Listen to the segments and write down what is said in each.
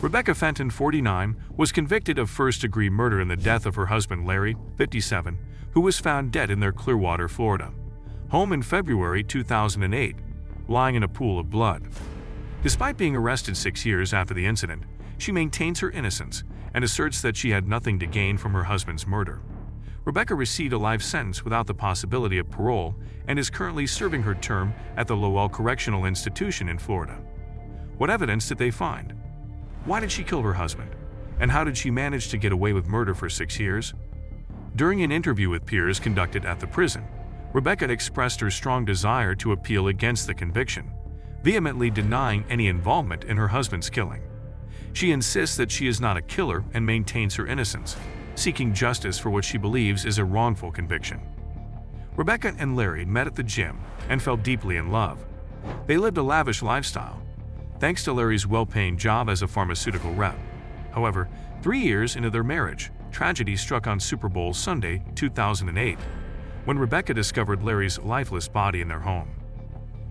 Rebecca Fenton, 49, was convicted of first-degree murder in the death of her husband Larry, 57, who was found dead in their Clearwater, Florida home in February 2008, lying in a pool of blood. Despite being arrested 6 years after the incident, she maintains her innocence and asserts that she had nothing to gain from her husband's murder. Rebecca received a life sentence without the possibility of parole and is currently serving her term at the Lowell Correctional Institution in Florida. What evidence did they find? Why did she kill her husband? And how did she manage to get away with murder for 6 years? During an interview with Piers conducted at the prison, Rebecca expressed her strong desire to appeal against the conviction, vehemently denying any involvement in her husband's killing. She insists that she is not a killer and maintains her innocence, seeking justice for what she believes is a wrongful conviction. Rebecca and Larry met at the gym and fell deeply in love. They lived a lavish lifestyle, thanks to Larry's well-paying job as a pharmaceutical rep. However, 3 years into their marriage, tragedy struck on Super Bowl Sunday, 2008, when Rebecca discovered Larry's lifeless body in their home.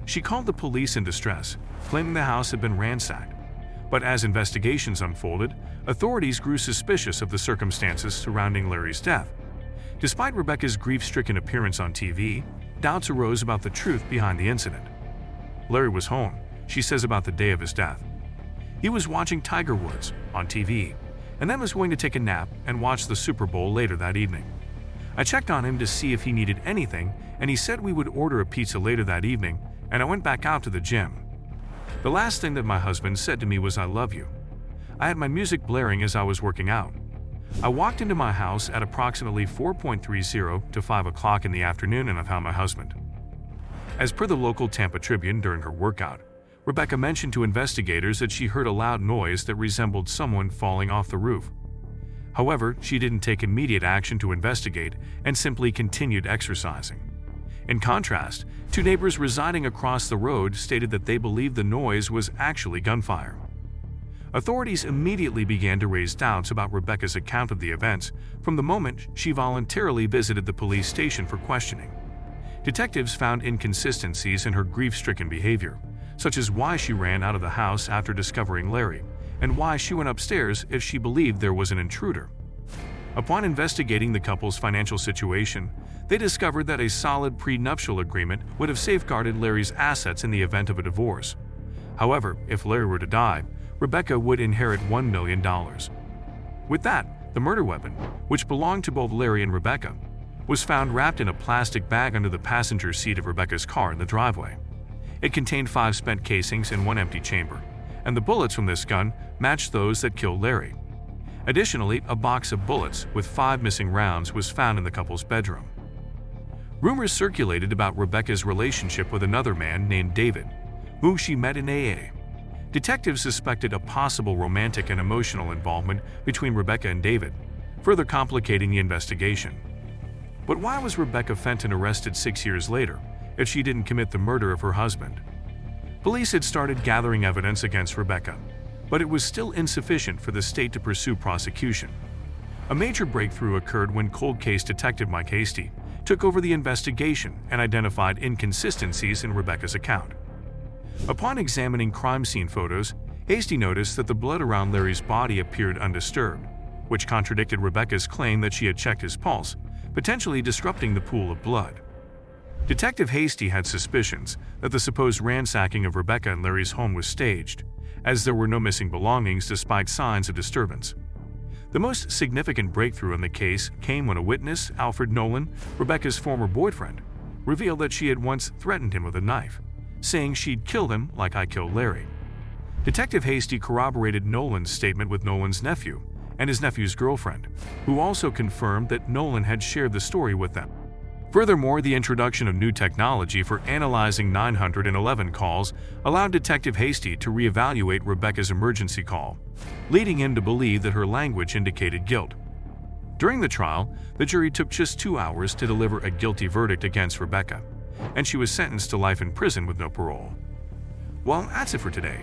She called the police in distress, claiming the house had been ransacked. But as investigations unfolded, authorities grew suspicious of the circumstances surrounding Larry's death. Despite Rebecca's grief-stricken appearance on TV, doubts arose about the truth behind the incident. Larry was home, she says, about the day of his death. He was watching Tiger Woods on TV, and then was going to take a nap and watch the Super Bowl later that evening. I checked on him to see if he needed anything, and he said we would order a pizza later that evening, and I went back out to the gym. The last thing that my husband said to me was, "I love you." I had my music blaring as I was working out. I walked into my house at approximately 4:30 to 5 o'clock in the afternoon and I found my husband. As per the local Tampa Tribune, during her workout, Rebecca mentioned to investigators that she heard a loud noise that resembled someone falling off the roof. However, she didn't take immediate action to investigate and simply continued exercising. In contrast, 2 neighbors residing across the road stated that they believed the noise was actually gunfire. Authorities immediately began to raise doubts about Rebecca's account of the events from the moment she voluntarily visited the police station for questioning. Detectives found inconsistencies in her grief-stricken behavior, such as why she ran out of the house after discovering Larry, and why she went upstairs if she believed there was an intruder. Upon investigating the couple's financial situation, they discovered that a solid prenuptial agreement would have safeguarded Larry's assets in the event of a divorce. However, if Larry were to die, Rebecca would inherit $1 million. With that, the murder weapon, which belonged to both Larry and Rebecca, was found wrapped in a plastic bag under the passenger seat of Rebecca's car in the driveway. It contained 5 spent casings and 1 empty chamber, and the bullets from this gun matched those that killed Larry. Additionally, a box of bullets with 5 missing rounds was found in the couple's bedroom. Rumors circulated about Rebecca's relationship with another man named David, whom she met in AA. Detectives suspected a possible romantic and emotional involvement between Rebecca and David, further complicating the investigation. But why was Rebecca Fenton arrested 6 years later if she didn't commit the murder of her husband? Police had started gathering evidence against Rebecca, but it was still insufficient for the state to pursue prosecution. A major breakthrough occurred when cold case detective Mike Hasty took over the investigation and identified inconsistencies in Rebecca's account. Upon examining crime scene photos, Hasty noticed that the blood around Larry's body appeared undisturbed, which contradicted Rebecca's claim that she had checked his pulse, potentially disrupting the pool of blood. Detective Hasty had suspicions that the supposed ransacking of Rebecca and Larry's home was staged, as there were no missing belongings despite signs of disturbance. The most significant breakthrough in the case came when a witness, Alfred Nolan, Rebecca's former boyfriend, revealed that she had once threatened him with a knife, saying she'd kill him like I killed Larry. Detective Hasty corroborated Nolan's statement with Nolan's nephew and his nephew's girlfriend, who also confirmed that Nolan had shared the story with them. Furthermore, the introduction of new technology for analyzing 911 calls allowed Detective Hasty to reevaluate Rebecca's emergency call, leading him to believe that her language indicated guilt. During the trial, the jury took just 2 hours to deliver a guilty verdict against Rebecca, and she was sentenced to life in prison with no parole. Well, that's it for today.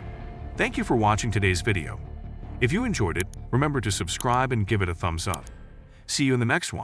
Thank you for watching today's video. If you enjoyed it, remember to subscribe and give it a thumbs up. See you in the next one.